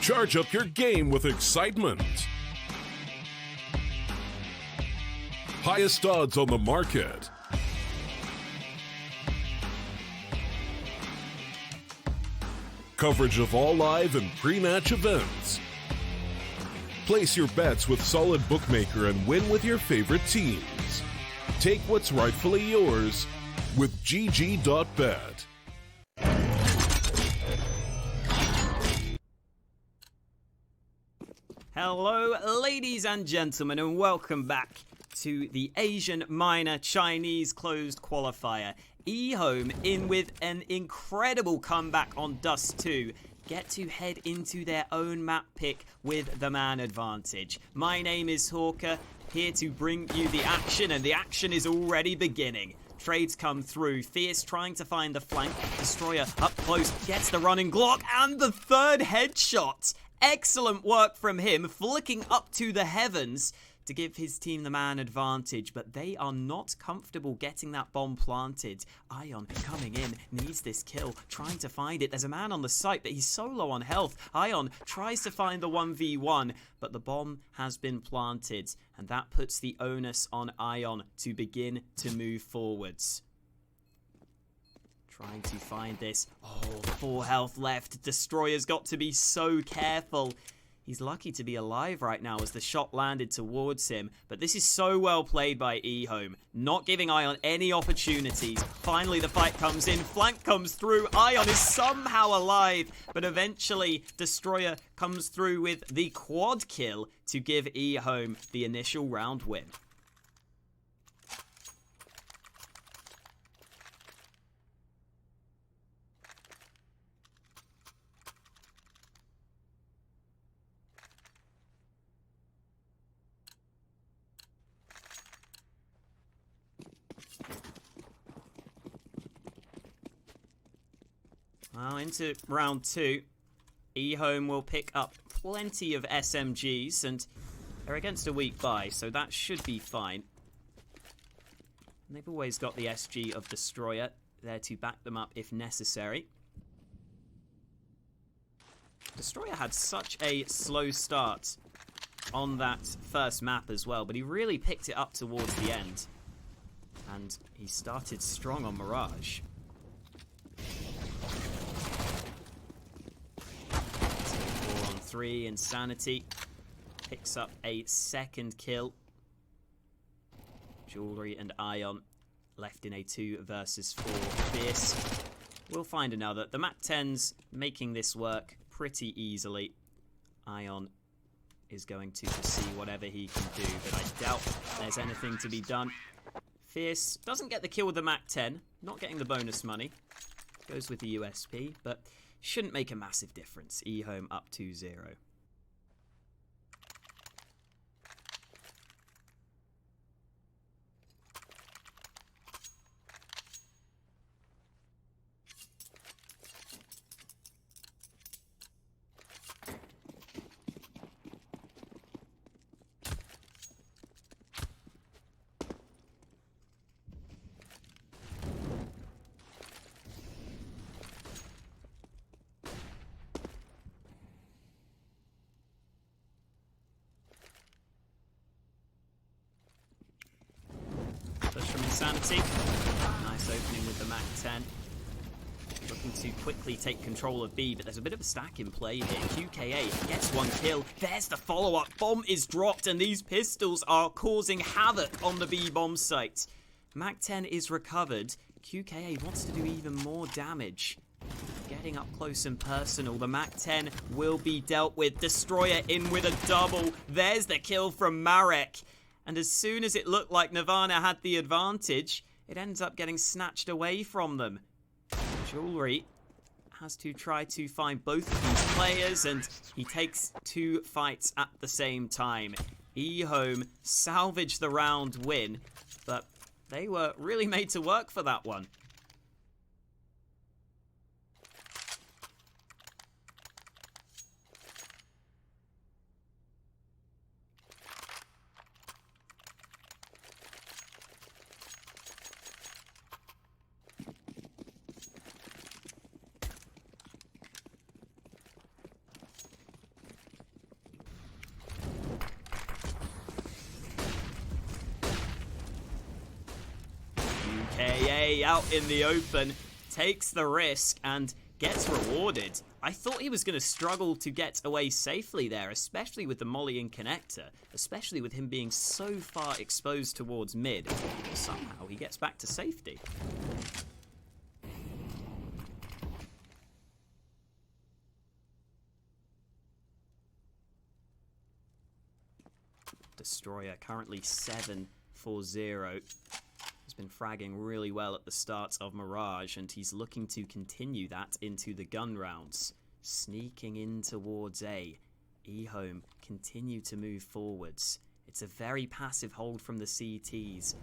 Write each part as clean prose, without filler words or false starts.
Charge up your game with excitement. Highest odds on the market. Coverage of all live and pre-match events. Place your bets with Solid Bookmaker and win with your favorite teams. Take what's rightfully yours with GG.bet. Hello, ladies and gentlemen, and welcome back to the Asian Minor Chinese Closed Qualifier. EHOME in with an incredible comeback on Dust 2. Get to head into their own map pick with the man advantage. My name is Hawker, here to bring you the action, and the action is already beginning. Trades come through. Fierce trying to find the flank. Destroyer up close, gets the running Glock, and the third headshot. Excellent work from him, flicking up to the heavens to give his team the man advantage, but they are not comfortable getting that bomb planted. Ion coming in, needs this kill, trying to find it. There's a man on the site, but he's so low on health. Ion tries to find the 1v1, but the bomb has been planted, and that puts the onus on Ion to begin to move forwards. Trying to find this. Oh, 4 health left. Destroyer's got to be so careful. He's lucky to be alive right now as the shot landed towards him. But this is so well played by EHOME. Not giving Ion any opportunities. Finally, the fight comes in. Flank comes through. Ion is somehow alive. But eventually, Destroyer comes through with the quad kill to give EHOME the initial round win. Well, into round 2, EHOME will pick up plenty of SMGs, and they're against a weak buy, so that should be fine. And they've always got the SG of Destroyer there to back them up if necessary. Destroyer had such a slow start on that first map as well, but he really picked it up towards the end. And he started strong on Mirage. 4-on-3, Insanity picks up a second kill. Jewelry and Ion left in a 2 versus 4. Fierce will find another. The Mac 10's making this work pretty easily. Ion is going to see whatever he can do, but I doubt there's anything to be done. Fierce doesn't get the kill with the Mac 10, not getting the bonus money. Goes with the USP, but shouldn't make a massive difference. EHOME up 2-0. From Insanity. Nice opening with the Mac 10. Looking to quickly take control of B, but there's a bit of a stack in play here. QKA gets 1 kill. There's the follow-up. Bomb is dropped, and these pistols are causing havoc on the B bomb site. Mac 10 is recovered. QKA wants to do even more damage. Getting up close and personal. The Mac 10 will be dealt with. Destroyer in with a double. There's the kill from Marek. And as soon as it looked like Nirvana had the advantage, it ends up getting snatched away from them. Jewelry has to try to find both of these players, and he takes 2 fights at the same time. EHOME salvaged the round win, but they were really made to work for that one. A out in the open, takes the risk and gets rewarded. I thought he was going to struggle to get away safely there, especially with the molly and connector, especially with him being so far exposed towards mid. Somehow he gets back to safety. Destroyer currently 7-4-0. He's been fragging really well at the start of Mirage, and he's looking to continue that into the gun rounds. Sneaking in towards A. EHOME continue to move forwards. It's a very passive hold from the CTs.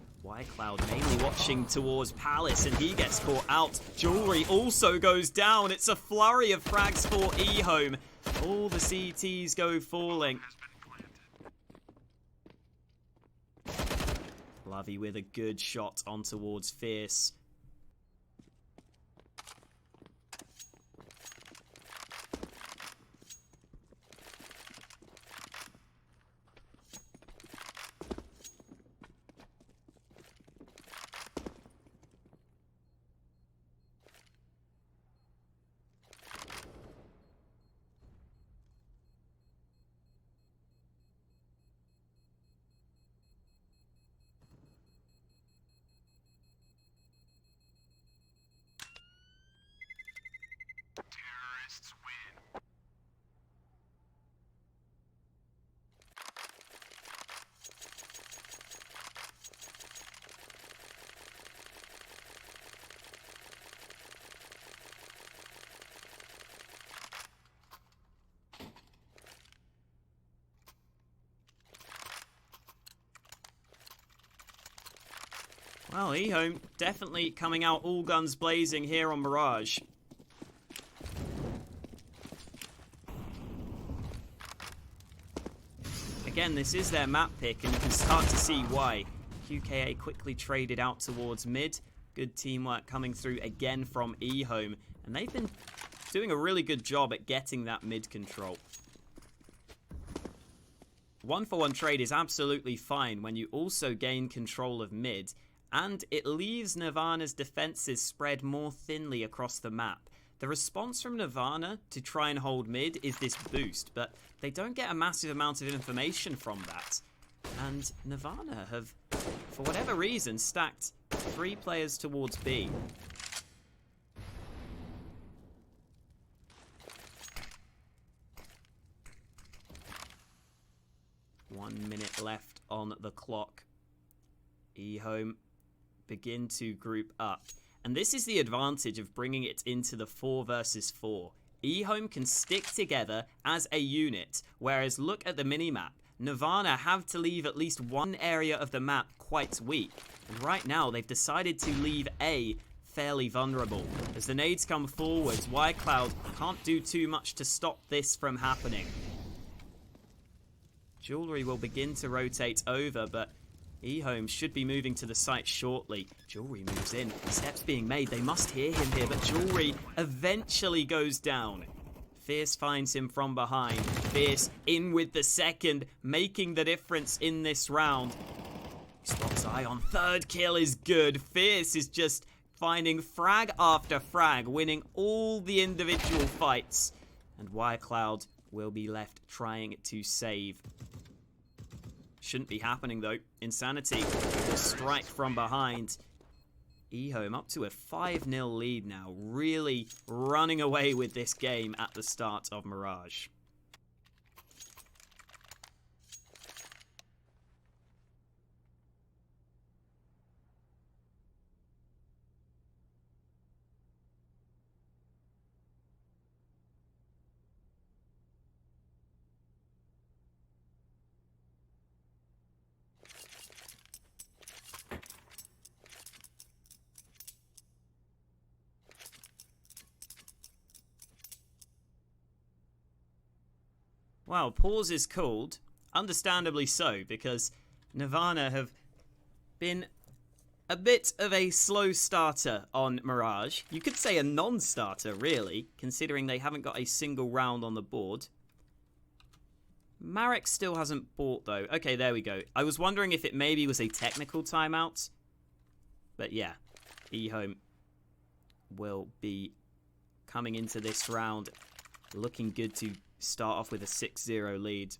Cloud mainly watching towards Palace, and he gets caught out. Jewelry also goes down. It's a flurry of frags for EHOME. All the CTs go falling. Lovey with a good shot on towards Fierce. Well, EHOME definitely coming out all guns blazing here on Mirage. Again, this is their map pick, and you can start to see why. QKA quickly traded out towards mid. Good teamwork coming through again from EHOME, and they've been doing a really good job at getting that mid control. 1-for-1 trade is absolutely fine when you also gain control of mid, and it leaves Nirvana's defenses spread more thinly across the map. The response from Nirvana to try and hold mid is this boost, but they don't get a massive amount of information from that. And Nirvana have, for whatever reason, stacked 3 players towards B. One minute left on the clock. EHOME begin to group up. And this is the advantage of bringing it into the 4 versus 4. EHOME can stick together as a unit, whereas look at the minimap. Nirvana have to leave at least one area of the map quite weak. And right now, they've decided to leave A fairly vulnerable. As the nades come forwards, Cloud can't do too much to stop this from happening. Jewelry will begin to rotate over, but EHOME should be moving to the site shortly. Jewelry moves in. Steps being made. They must hear him here, but Jewelry eventually goes down. Fierce finds him from behind. Fierce in with the second, making the difference in this round. Spots eye on. Third kill is good. Fierce is just finding frag after frag, winning all the individual fights. And Cloud will be left trying to save. Shouldn't be happening though. Insanity will strike from behind. EHOME up to a 5-0 lead now, really running away with this game at the start of Mirage. Wow, pause is called. Understandably so, because Nirvana have been a bit of a slow starter on Mirage. You could say a non-starter, really, considering they haven't got a single round on the board. Marek still hasn't bought, though. Okay, there we go. I was wondering if it maybe was a technical timeout. But yeah, EHOME will be coming into this round looking good to start off with a 6-0 lead.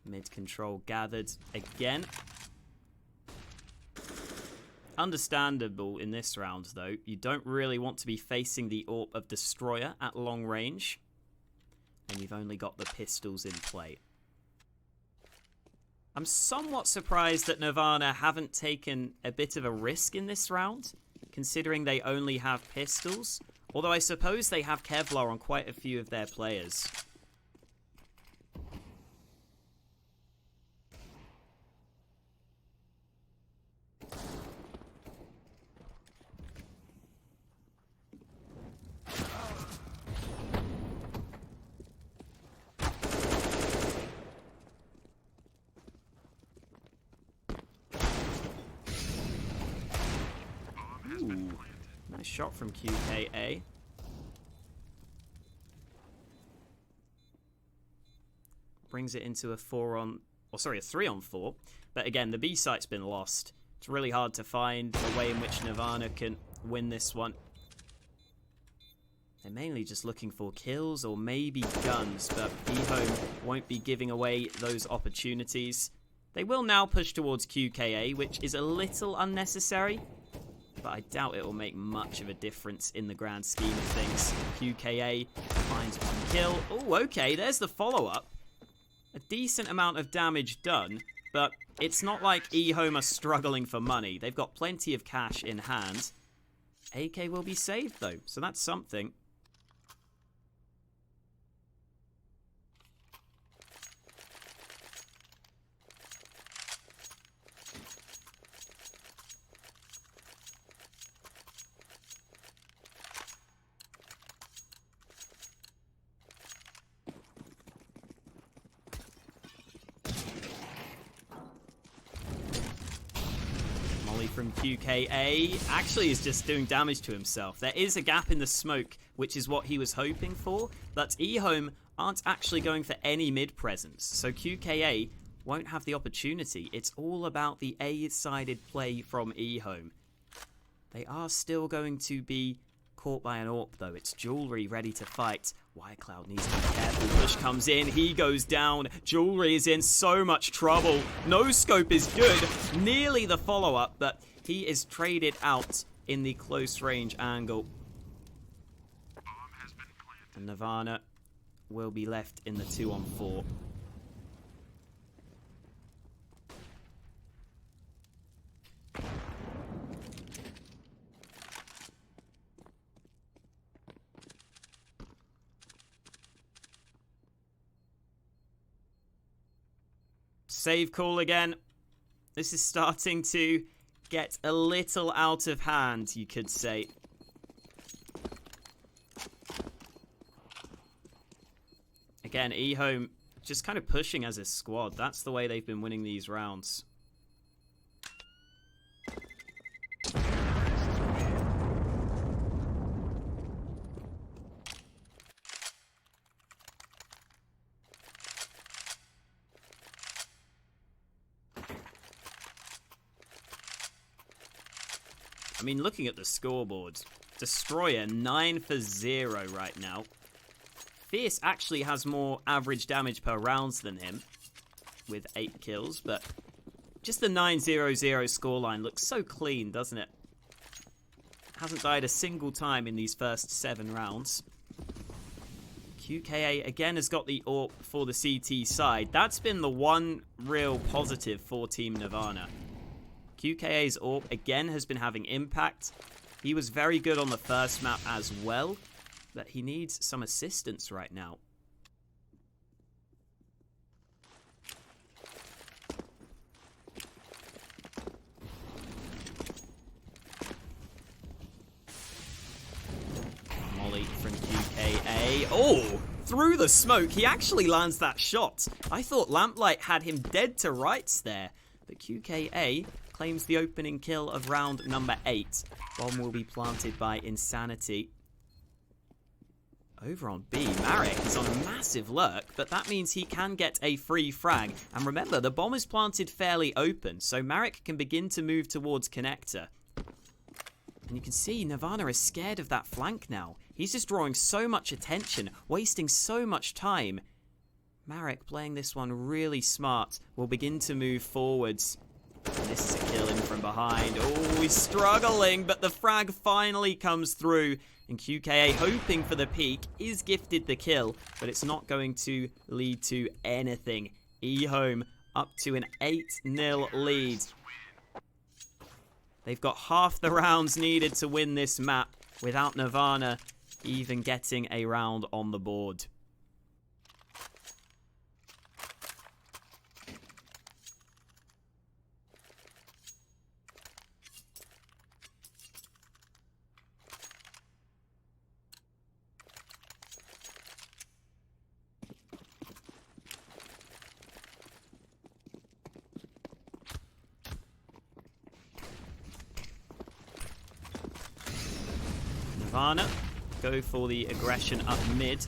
Mid control gathered again. Understandable in this round, though. You don't really want to be facing the AWP of Destroyer at long range. And you've only got the pistols in play. I'm somewhat surprised that Nirvana haven't taken a bit of a risk in this round, considering they only have pistols. Although I suppose they have Kevlar on quite a few of their players. Ooh, nice shot from QKA. Brings it into a 3-on-4. But again, the B site's been lost. It's really hard to find a way in which Nirvana can win this one. They're mainly just looking for kills or maybe guns, but EHOME won't be giving away those opportunities. They will now push towards QKA, which is a little unnecessary, but I doubt it will make much of a difference in the grand scheme of things. QKA finds one kill. Oh, okay, there's the follow-up. A decent amount of damage done, but it's not like EHOME are struggling for money. They've got plenty of cash in hand. AK will be saved, though, so that's something. From QKA actually is just doing damage to himself. There is a gap in the smoke, which is what he was hoping for, but EHOME aren't actually going for any mid presence, so QKA won't have the opportunity. It's all about the A-sided play from EHOME. They are still going to be caught by an AWP, though. It's Jewelry ready to fight. Cloud needs to be careful. Push comes in. He goes down. Jewelry is in so much trouble. No scope is good. Nearly the follow-up, but he is traded out in the close range angle. And Nirvana will be left in the 2-on-4. Save call again. This is starting to get a little out of hand, you could say. Again, EHOME just kind of pushing as a squad. That's the way they've been winning these rounds. I mean, looking at the scoreboard, Destroyer 9 for 0 right now. Fierce actually has more average damage per rounds than him, with 8 kills, but just the 9-0-0 scoreline looks so clean, doesn't it? Hasn't died a single time in these first 7 rounds. QKA again has got the AWP for the CT side. That's been the one real positive for Team Nirvana. QKA's AWP again has been having impact. He was very good on the first map as well, but he needs some assistance right now. through the smoke. He actually lands that shot. I thought Lamplight had him dead to rights there. But QKA claims the opening kill of round number 8. Bomb will be planted by Insanity. Over on B, Marek is on a massive lurk, but that means he can get a free frag. And remember, the bomb is planted fairly open, so Marek can begin to move towards connector. And you can see Nirvana is scared of that flank now. He's just drawing so much attention, wasting so much time. Marek, playing this one really smart, will begin to move forwards. And this is a kill in from behind. Oh, he's struggling, but the frag finally comes through. And QKA, hoping for the peak, is gifted the kill, but it's not going to lead to anything. EHOME up to an 8-0 lead. They've got half the rounds needed to win this map without Nirvana even getting a round on the board. Nirvana go for the aggression up mid.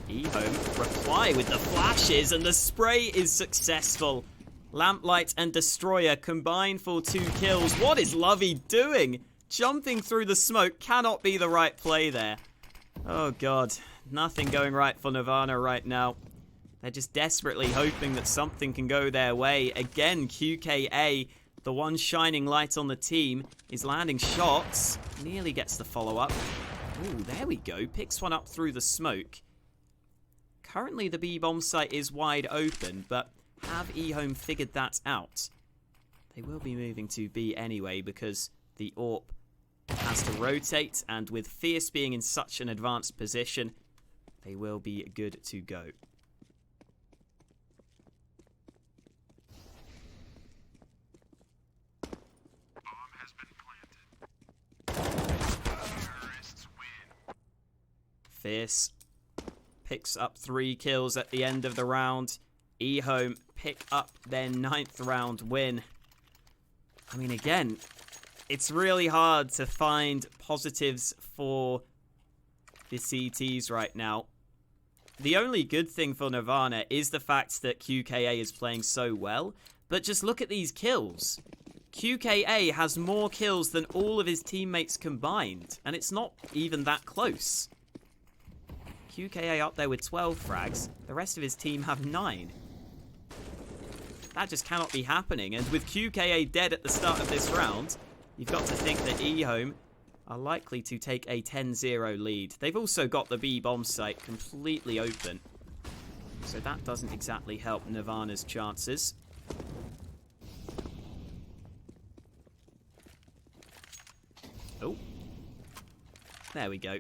EHOME reply with the flashes, and the spray is successful. Lamplight and Destroyer combine for 2 kills. What is Lovey doing? Jumping through the smoke cannot be the right play there. Oh god, nothing going right for Nirvana right now. They're just desperately hoping that something can go their way. Again, QKA, the one shining light on the team, is landing shots. Nearly gets the follow-up. Ooh, there we go. Picks one up through the smoke. Currently, the B-bomb site is wide open, but have EHOME figured that out? They will be moving to B anyway, because the AWP has to rotate, and with Fierce being in such an advanced position, they will be good to go. Fierce picks up 3 kills at the end of the round. EHOME pick up their 9th round win. I mean, again, it's really hard to find positives for the CTs right now. The only good thing for Nirvana is the fact that QKA is playing so well. But just look at these kills. QKA has more kills than all of his teammates combined. And it's not even that close. QKA up there with 12 frags. The rest of his team have 9. That just cannot be happening. And with QKA dead at the start of this round, you've got to think that EHOME are likely to take a 10-0 lead. They've also got the B-bomb site completely open. So that doesn't exactly help Nirvana's chances. Oh. There we go.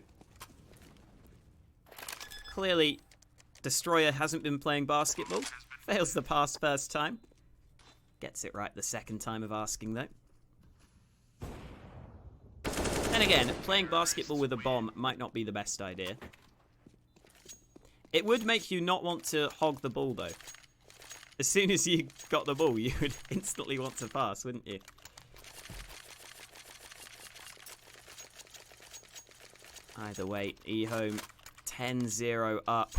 Clearly, Destroyer hasn't been playing basketball. Fails the pass first time. Gets it right the second time of asking, though. And again, playing basketball with a bomb might not be the best idea. It would make you not want to hog the ball, though. As soon as you got the ball, you would instantly want to pass, wouldn't you? Either way, EHOME 10-0 up.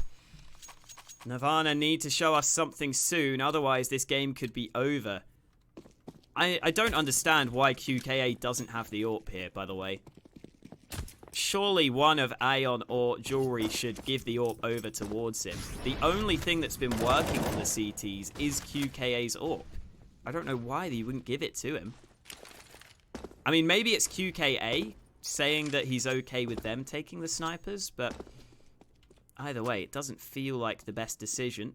Nirvana need to show us something soon, otherwise this game could be over. I don't understand why QKA doesn't have the AWP here, by the way. Surely one of Aeon or Jewelry should give the AWP over towards him. The only thing that's been working for the CTs is QKA's AWP. I don't know why they wouldn't give it to him. I mean, maybe it's QKA saying that he's okay with them taking the snipers, but either way, it doesn't feel like the best decision.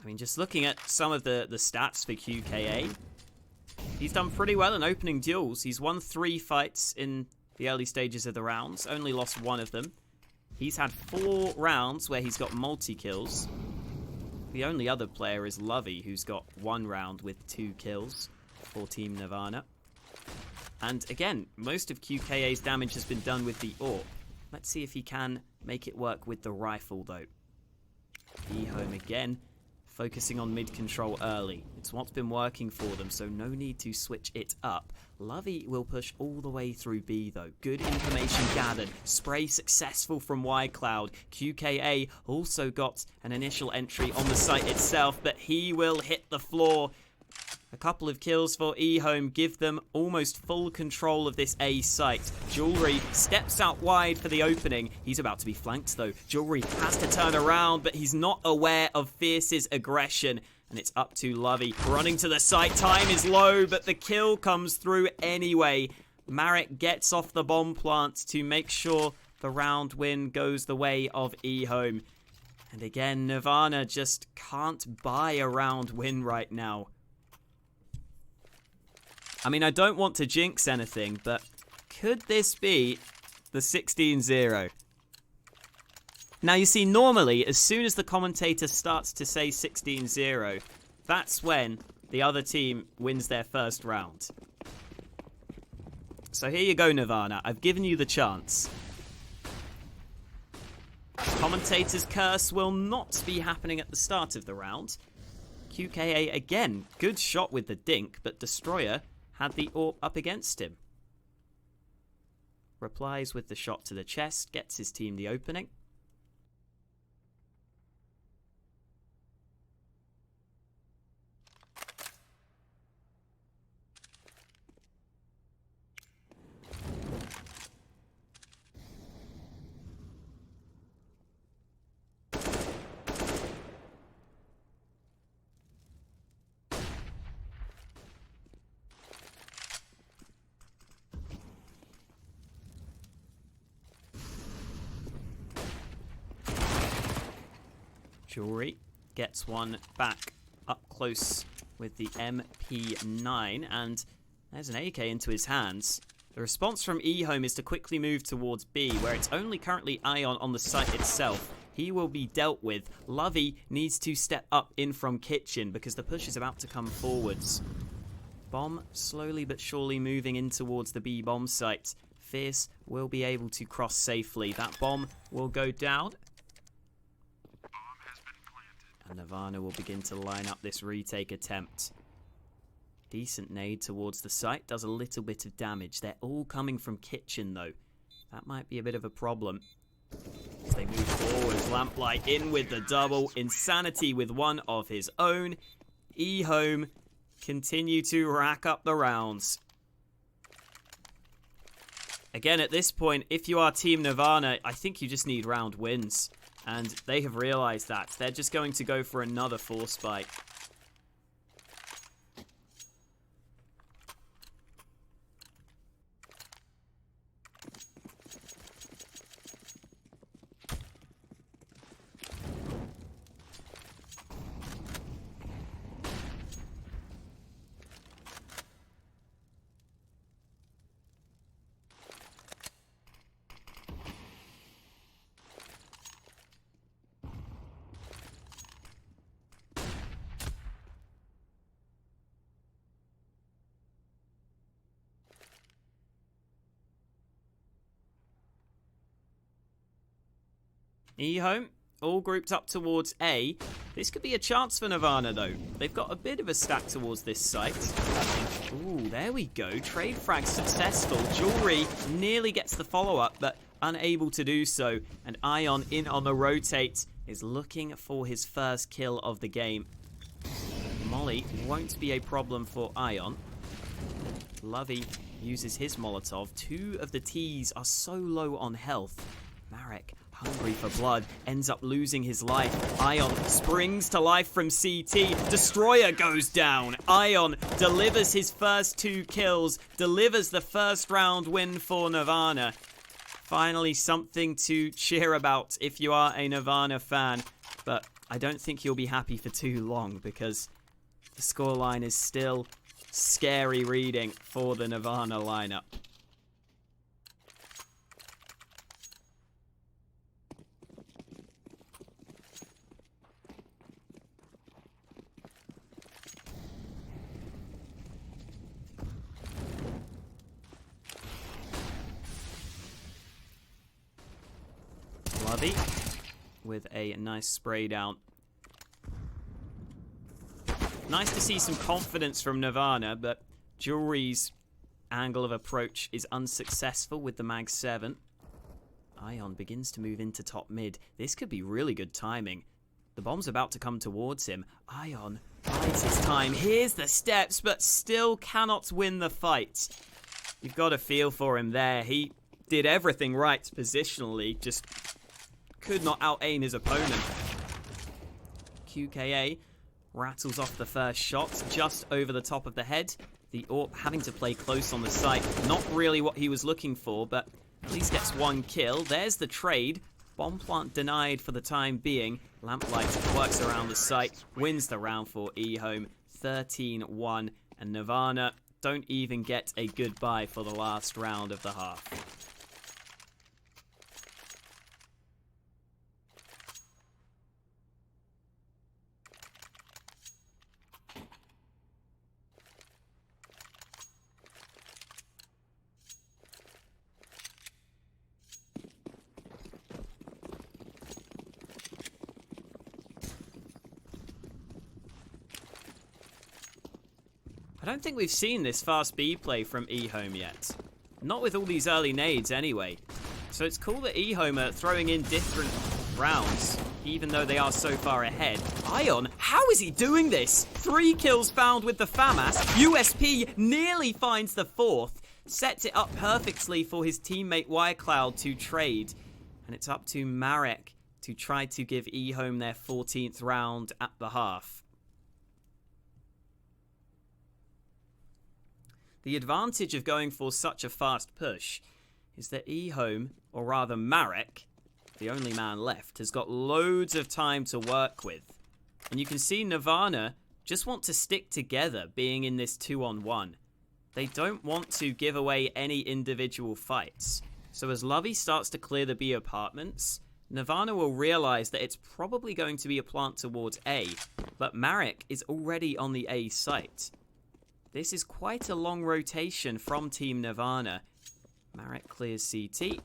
I mean, just looking at some of the stats for QKA, he's done pretty well in opening duels. He's won 3 fights in the early stages of the rounds. Only lost one of them. He's had 4 rounds where he's got multi-kills. The only other player is Lovey, who's got 1 round with 2 kills for Team Nirvana. And again, most of QKA's damage has been done with the AWP. Let's see if he can make it work with the rifle, though. EHOME again, focusing on mid-control early. It's what's been working for them, so no need to switch it up. Lovey will push all the way through B, though. Good information gathered. Spray successful from Y-Cloud. QKA also got an initial entry on the site itself, but he will hit the floor. A couple of kills for EHOME give them almost full control of this A site. Jewelry steps out wide for the opening. He's about to be flanked though. Jewelry has to turn around, but he's not aware of Fierce's aggression. And it's up to Lovey. Running to the site. Time is low, but the kill comes through anyway. Marek gets off the bomb plant to make sure the round win goes the way of EHOME. And again, Nirvana just can't buy a round win right now. I mean, I don't want to jinx anything, but could this be the 16-0? Now, you see, normally, as soon as the commentator starts to say 16-0, that's when the other team wins their first round. So here you go, Nirvana. I've given you the chance. Commentator's curse will not be happening at the start of the round. QKA, again, good shot with the dink, but Destroyer had the AWP up against him. Replies with the shot to the chest, gets his team the opening. Jewelry gets one back up close with the MP9, and there's an AK into his hands. The response from EHOME is to quickly move towards B, where it's only currently Ion on the site itself. He will be dealt with. Lovey needs to step up in from kitchen because the push is about to come forwards. Bomb slowly but surely moving in towards the B bomb site. Fierce will be able to cross safely. That bomb will go down. And Nirvana will begin to line up this retake attempt. Decent nade towards the site, does a little bit of damage. They're all coming from kitchen though. That might be a bit of a problem. As they move forward, Lamplight in with the double. Insanity with one of his own. EHOME continue to rack up the rounds. Again, at this point, if you are Team Nirvana, I think you just need round wins. And they have realized that. They're just going to go for another force spike. EHOME, all grouped up towards A. This could be a chance for Nirvana, though. They've got a bit of a stack towards this site. Ooh, there we go. Trade frag successful. Jewelry nearly gets the follow-up, but unable to do so. And Ion in on the rotate is looking for his first kill of the game. Molly won't be a problem for Ion. Lovey uses his Molotov. 2 of the T's are so low on health. Marek, hungry for blood, ends up losing his life. Ion springs to life from CT. Destroyer goes down. Ion delivers his first 2 kills, delivers the first round win for Nirvana. Finally, something to cheer about if you are a Nirvana fan. But I don't think you'll be happy for too long because the scoreline is still scary reading for the Nirvana lineup. Lovey with a nice spray down. Nice to see some confidence from Nirvana, but Jewelry's angle of approach is unsuccessful with the Mag 7. Ion begins to move into top mid. This could be really good timing. The bomb's about to come towards him. Ion bides his time. Here's the steps, but still cannot win the fight. You've got a feel for him there. He did everything right positionally, just could not out-aim his opponent. QKA rattles off the first shot just over the top of the head. The AWP having to play close on the site. Not really what he was looking for, but at least gets one kill. There's the trade. Bomb plant denied for the time being. Lamplight works around the site, wins the round for EHOME. 13-1, and Nirvana don't even get a goodbye for the last round of the half. I don't think we've seen this fast B play from EHOME yet. Not with all these early nades anyway. So it's cool that EHOME are throwing in different rounds, even though they are so far ahead. Ion, how is he doing this? 3 kills found with the FAMAS. USP nearly finds the 4th. Sets it up perfectly for his teammate Wirecloud to trade. And it's up to Marek to try to give EHOME their 14th round at the half. The advantage of going for such a fast push is that EHOME, or rather Marek, the only man left, has got loads of time to work with. And you can see Nirvana just want to stick together being in this 2-on-1. They don't want to give away any individual fights. So as Lovey starts to clear the B apartments, Nirvana will realize that it's probably going to be a plant towards A, but Marek is already on the A site. This is quite a long rotation from Team Nirvana. Marek clears CT,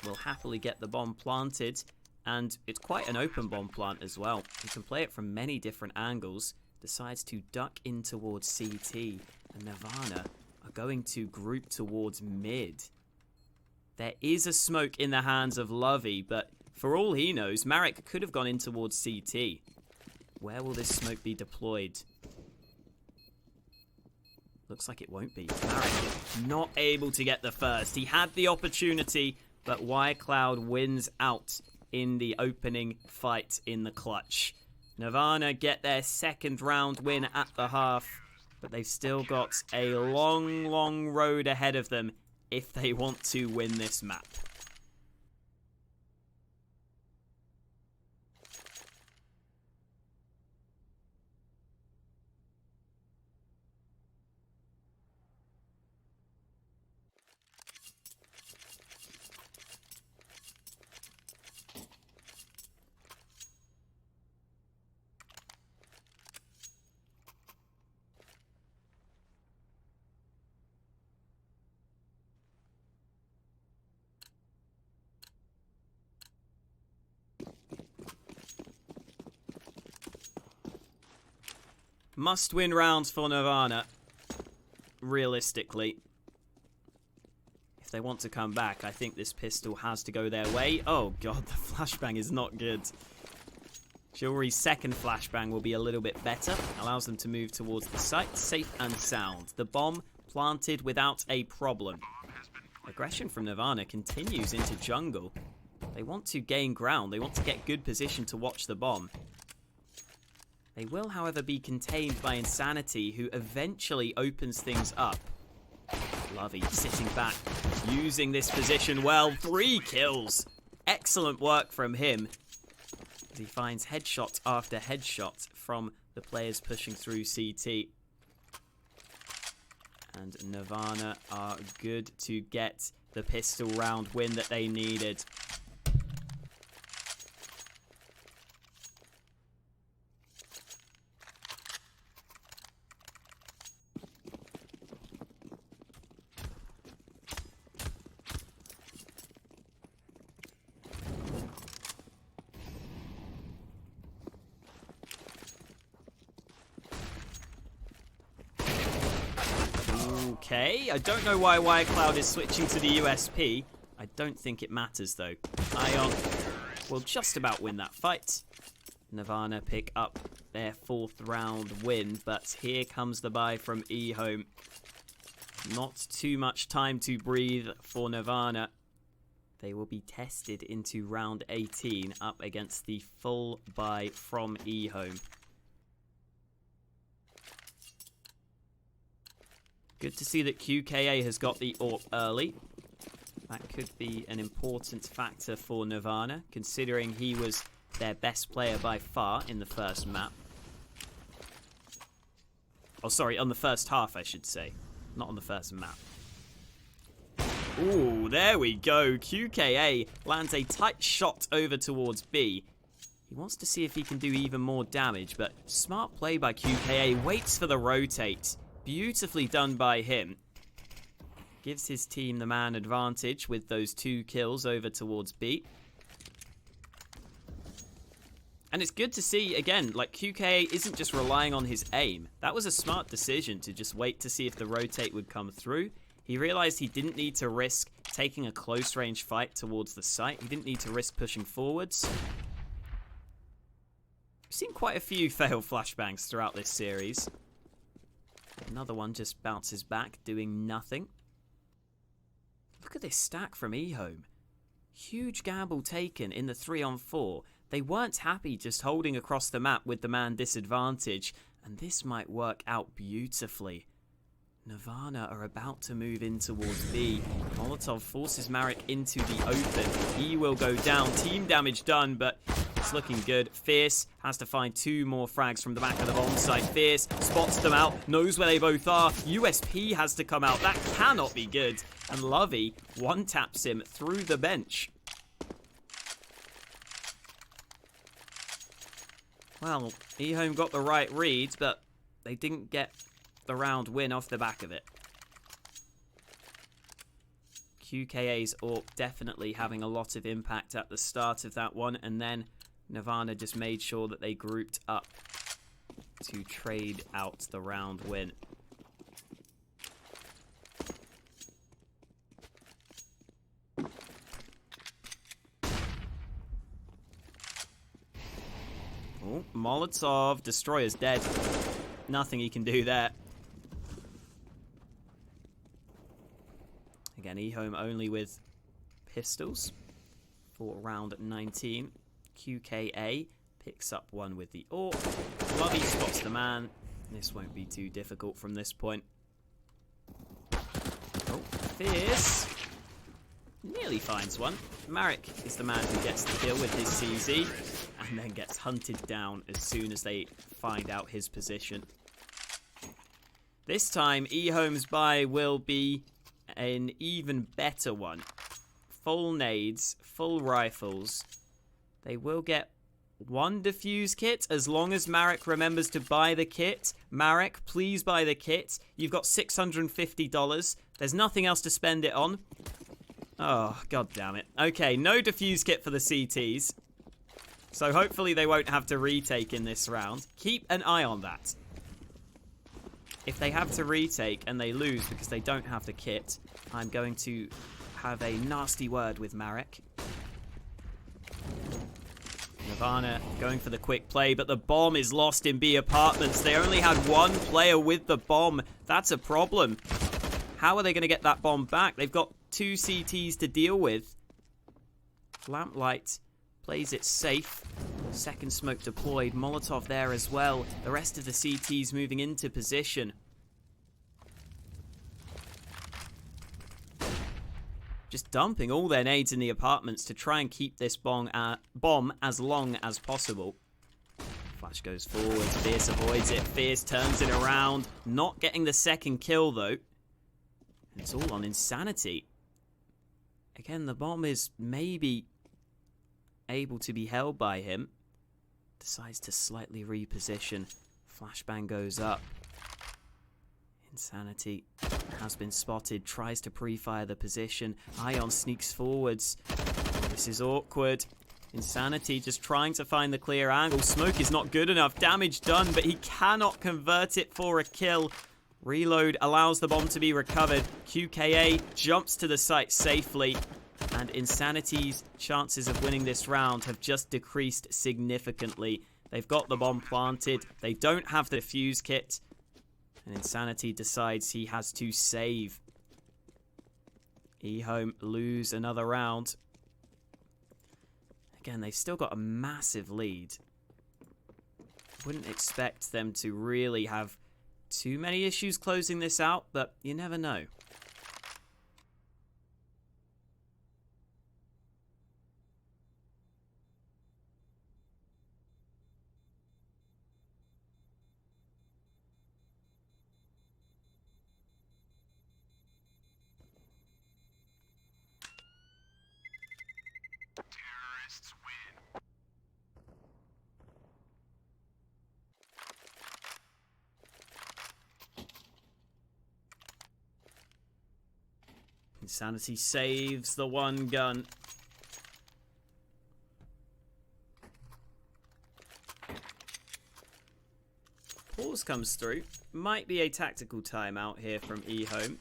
will happily get the bomb planted, and it's quite an open bomb plant as well. You can play it from many different angles, decides to duck in towards CT, and Nirvana are going to group towards mid. There is a smoke in the hands of Lovey, but for all he knows, Marek could have gone in towards CT. Where will this smoke be deployed? Looks like it won't be. Marek not able to get the first. He had the opportunity, but Wirecloud wins out in the opening fight in the clutch. Nirvana get their second round win at the half, but they've still got a long, long road ahead of them if they want to win this map. Must-win rounds for Nirvana, realistically. If they want to come back, I think this pistol has to go their way. Oh god, the flashbang is not good. Jewelry's second flashbang will be a little bit better. Allows them to move towards the site, safe and sound. The bomb planted without a problem. Aggression from Nirvana continues into jungle. They want to gain ground. They want to get good position to watch the bomb. They will, however, be contained by Insanity, who eventually opens things up. Lovey sitting back, using this position well. 3 kills. Excellent work from him. As he finds headshot after headshot from the players pushing through CT. And Nirvana are good to get the pistol round win that they needed. Okay, I don't know why Wirecloud is switching to the USP. I don't think it matters, though. Ion will just about win that fight. Nirvana pick up their 4th round win, but here comes the buy from EHOME. Not too much time to breathe for Nirvana. They will be tested into round 18 up against the full buy from EHOME. Good to see that QKA has got the AWP early. That could be an important factor for Nirvana, considering he was their best player by far in the first map. Oh, sorry, on the first half, I should say. Not on the first map. Ooh, there we go. QKA lands a tight shot over towards B. He wants to see if he can do even more damage, but smart play by QKA. Waits for the rotate. Beautifully done by him. Gives his team the man advantage with those 2 kills over towards B. And it's good to see, again, like QKA isn't just relying on his aim. That was a smart decision to just wait to see if the rotate would come through. He realized he didn't need to risk taking a close range fight towards the site. He didn't need to risk pushing forwards. We've seen quite a few failed flashbangs throughout this series. Another one just bounces back, doing nothing. Look at this stack from EHOME. Huge gamble taken in the 3-on-4. They weren't happy just holding across the map with the man disadvantage, and this might work out beautifully. Nirvana are about to move in towards B. Molotov forces Marek into the open. He will go down. Team damage done, but it's looking good. Fierce has to find 2 more frags from the back of the bomb site. Fierce spots them out, knows where they both are. USP has to come out. That cannot be good. And Lovey one-taps him through the bench. Well, EHOME got the right reads, but they didn't get the round win off the back of it. QKA's AWP definitely having a lot of impact at the start of that one, and then Nirvana just made sure that they grouped up to trade out the round win. Oh, Molotov, Destroyer's dead. Nothing he can do there. Again, EHOME only with pistols for round 19. QKA picks up one with the AWP. Lovey spots the man. This won't be too difficult from this point. Oh, Fierce nearly finds one. Marek is the man who gets the kill with his CZ and then gets hunted down as soon as they find out his position. This time, EHOME's buy will be an even better one. Full nades, full rifles. They will get 1 defuse kit as long as Marek remembers to buy the kit. Marek, please buy the kit. You've got $650. There's nothing else to spend it on. Oh, god damn it. Okay, no defuse kit for the CTs. So hopefully they won't have to retake in this round. Keep an eye on that. If they have to retake and they lose because they don't have the kit, I'm going to have a nasty word with Marek. Nirvana going for the quick play, but the bomb is lost in B apartments. They only had 1 player with the bomb. That's a problem. How are they going to get that bomb back? They've got 2 CTs to deal with. Lamplight plays it safe. Second smoke deployed. Molotov there as well. The rest of the CTs moving into position. Just dumping all their nades in the apartments to try and keep this bomb as long as possible. Flash goes forward. Fierce avoids it. Fierce turns it around. Not getting the second kill, though. And it's all on Insanity. Again, the bomb is maybe able to be held by him. Decides to slightly reposition. Flashbang goes up. Insanity has been spotted. Tries to pre-fire the position. Ion sneaks forwards. This is awkward. Insanity just trying to find the clear angle. Smoke is not good enough. Damage done, but he cannot convert it for a kill. Reload allows the bomb to be recovered. QKA jumps to the site safely. And Insanity's chances of winning this round have just decreased significantly. They've got the bomb planted. They don't have the fuse kit. And Insanity decides he has to save. EHOME lose another round. Again, they've still got a massive lead. Wouldn't expect them to really have too many issues closing this out, but you never know. Terrorists win. Insanity saves the one gun. Pause comes through. Might be a tactical timeout here from EHOME.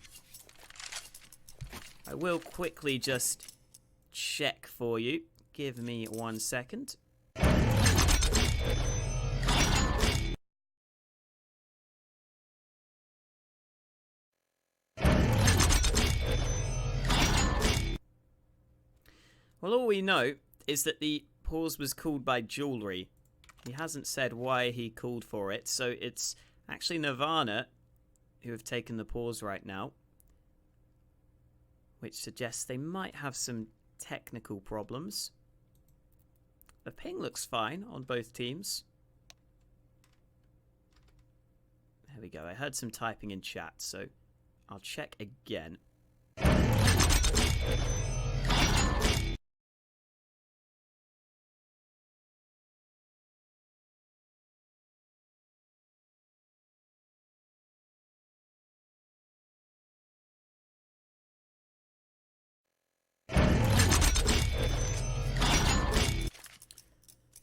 I will quickly just check for you. Give me 1 second. Well, all we know is that the pause was called by Jewelry. He hasn't said why he called for it, so it's actually Nirvana who have taken the pause right now, which suggests they might have some technical problems. The ping looks fine on both teams. There we go. I heard some typing in chat, so I'll check again.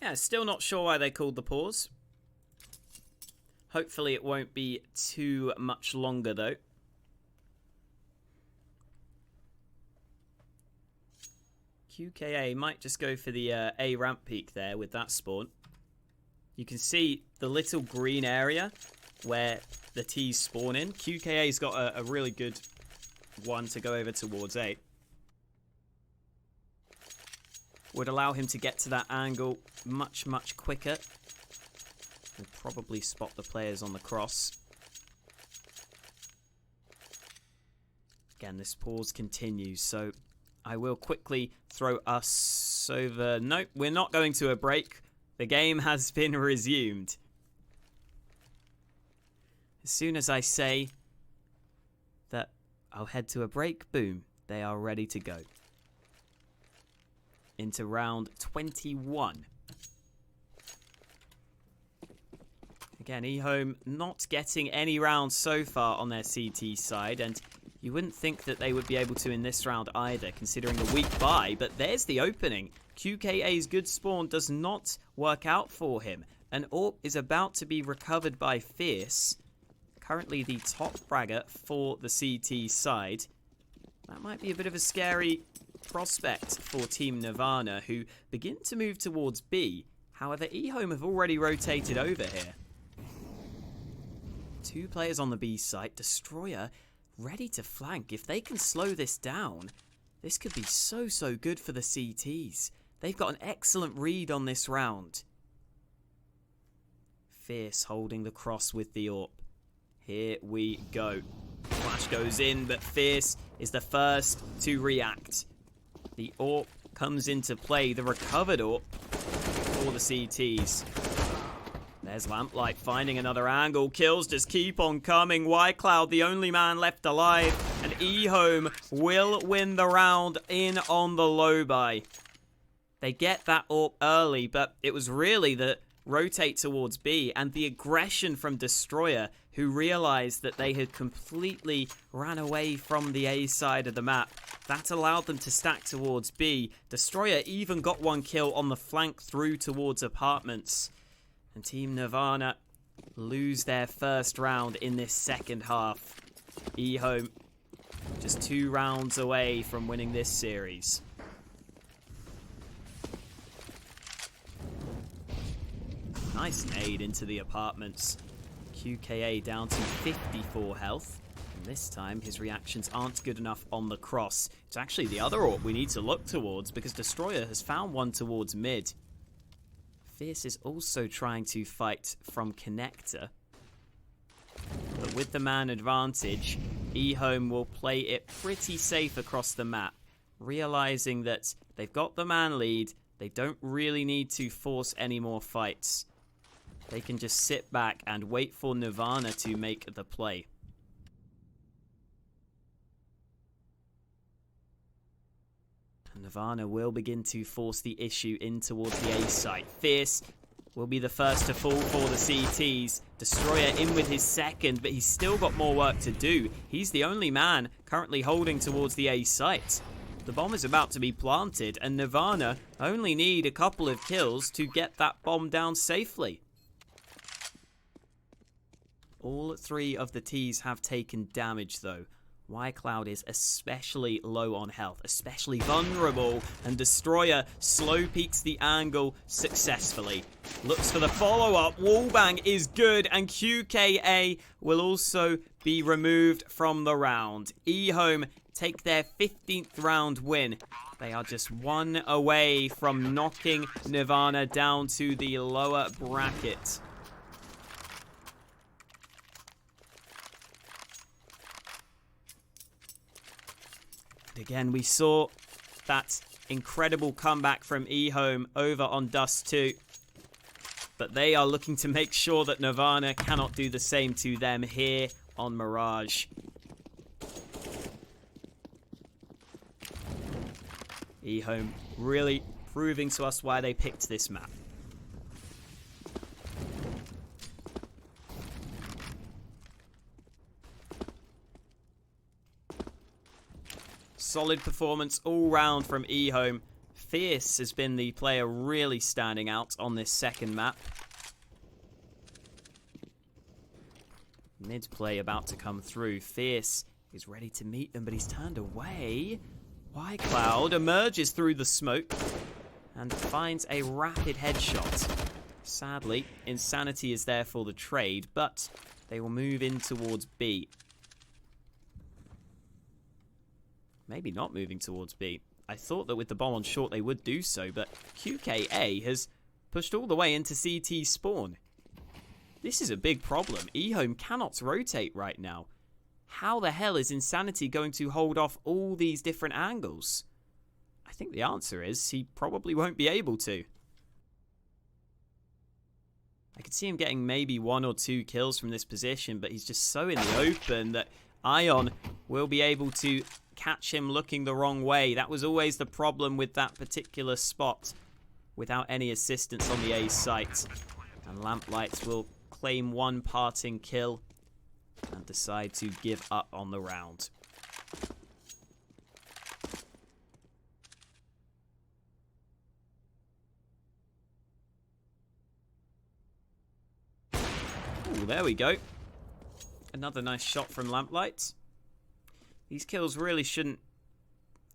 Yeah, still not sure why they called the pause. Hopefully it won't be too much longer, though. QKA might just go for the A ramp peak there with that spawn. You can see the little green area where the T's spawn in. QKA's got a really good one to go over towards A. Would allow him to get to that angle much, much quicker. Will probably spot the players on the cross. Again, this pause continues, so I will quickly throw us over. Nope, we're not going to a break. The game has been resumed. As soon as I say that I'll head to a break, boom, they are ready to go. Into round 21. Again, EHOME not getting any rounds so far on their CT side, and you wouldn't think that they would be able to in this round either, considering the weak bye, but there's the opening. QKA's good spawn does not work out for him. An AWP is about to be recovered by Fierce, currently the top fragger for the CT side. That might be a bit of a scary prospect for Team Nirvana, who begin to move towards B. However, EHOME have already rotated over here. 2 players on the B site. Destroyer ready to flank. If they can slow this down, this could be so good for the CTs. They've got an excellent read on this round. Fierce holding the cross with the AWP. Here we go. Flash goes in, but Fierce is the first to react. The AWP comes into play, the recovered AWP for the CTs. There's Lamplight finding another angle. Kills just keep on coming. Cloud, the only man left alive. And EHOME will win the round in on the low buy. They get that AWP early, but it was really the rotate towards B and the aggression from Destroyer, who realized that they had completely ran away from the A side of the map. That allowed them to stack towards B. Destroyer even got 1 kill on the flank through towards apartments. And Team Nirvana lose their first round in this second half. EHOME just 2 rounds away from winning this series. Nice nade into the apartments. QKA down to 54 health. And this time his reactions aren't good enough on the cross. It's actually the other AWP we need to look towards because Destroyer has found one towards mid. Fierce is also trying to fight from connector. But with the man advantage, EHOME will play it pretty safe across the map, realizing that they've got the man lead, they don't really need to force any more fights. They can just sit back and wait for Nirvana to make the play. And Nirvana will begin to force the issue in towards the A site. Fierce will be the first to fall for the CTs. Destroyer in with his second, but he's still got more work to do. He's the only man currently holding towards the A site. The bomb is about to be planted, and Nirvana only need a couple of kills to get that bomb down safely. All 3 of the T's have taken damage though. Cloud is especially low on health, especially vulnerable, and Destroyer slow peeks the angle successfully. Looks for the follow-up, wallbang is good, and QKA will also be removed from the round. EHOME take their 15th round win. They are just 1 away from knocking Nirvana down to the lower bracket. Again, we saw that incredible comeback from EHOME over on Dust 2. But they are looking to make sure that Nirvana cannot do the same to them here on Mirage. EHOME really proving to us why they picked this map. Solid performance all round from EHOME. Fierce has been the player really standing out on this second map. Mid play about to come through. Fierce is ready to meet them, but he's turned away. Cloud emerges through the smoke and finds a rapid headshot. Sadly, Insanity is there for the trade, but they will move in towards B. Maybe not moving towards B. I thought that with the bomb on short they would do so, but QKA has pushed all the way into CT spawn. This is a big problem. EHOME cannot rotate right now. How the hell is Insanity going to hold off all these different angles? I think the answer is he probably won't be able to. I could see him getting maybe 1 or 2 kills from this position, but he's just so in the open that Ion will be able to catch him looking the wrong way. That was always the problem with that particular spot, without any assistance on the A site. And Lamplights will claim 1 parting kill and decide to give up on the round. Ooh, there we go. Another nice shot from Lamplights. These kills really shouldn't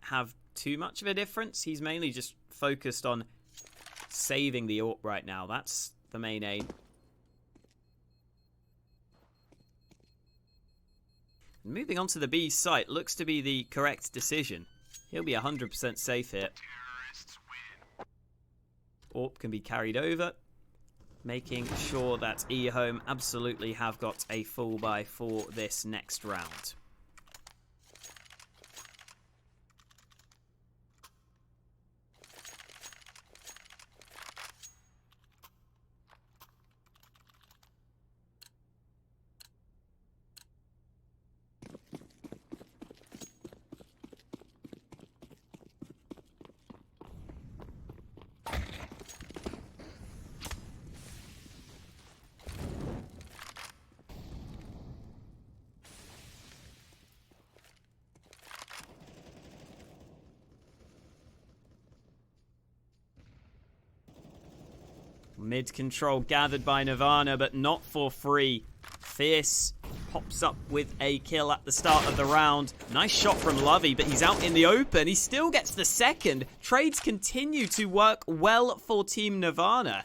have too much of a difference. He's mainly just focused on saving the AWP right now. That's the main aim. Moving on to the B site looks to be the correct decision. He'll be 100% safe here. AWP can be carried over, making sure that EHOME absolutely have got a full buy for this next round. Mid control gathered by Nirvana, but not for free. Fierce pops up with a kill at the start of the round. Nice shot from Lovey, but he's out in the open. He still gets the second. Trades continue to work well for Team Nirvana.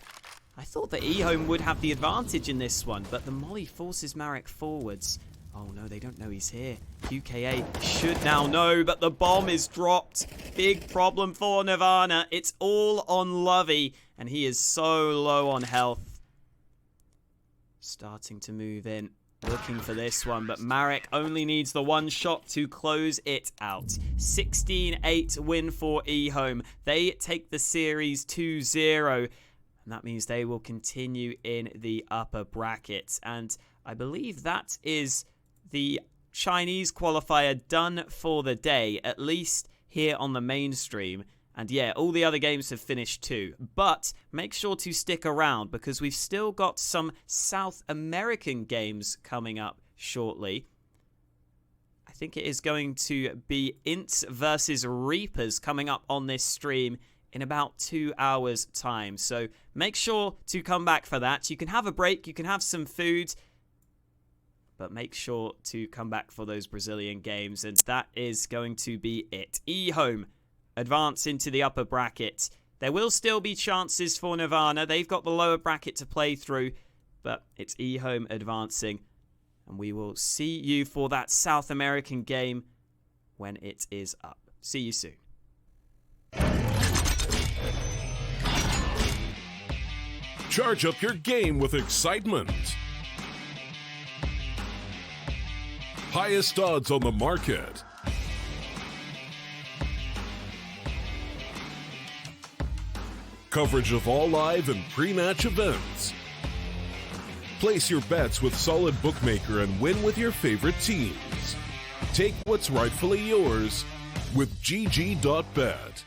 I thought that EHOME would have the advantage in this one, but the molly forces Marek forwards. Oh no, they don't know he's here. QKA should now know, but the bomb is dropped. Big problem for Nirvana. It's all on Lovey, and he is so low on health. Starting to move in, looking for this one, but Marek only needs the one shot to close it out. 16-8 win for EHOME. They take the series 2-0. And that means they will continue in the upper brackets. And I believe that is the Chinese qualifier done for the day, at least here on the mainstream. And yeah, all the other games have finished too. But make sure to stick around because we've still got some South American games coming up shortly. I think it is going to be Ints versus Reapers coming up on this stream in about 2 hours time. So make sure to come back for that. You can have a break, you can have some food, but make sure to come back for those Brazilian games. And that is going to be it. EHOME advance into the upper bracket. There will still be chances for Nirvana. They've got the lower bracket to play through, but it's EHOME advancing. And we will see you for that South American game when it is up. See you soon. Charge up your game with excitement. Highest odds on the market. Coverage of all live and pre-match events. Place your bets with Solid Bookmaker and win with your favorite teams. Take what's rightfully yours with GG.bet.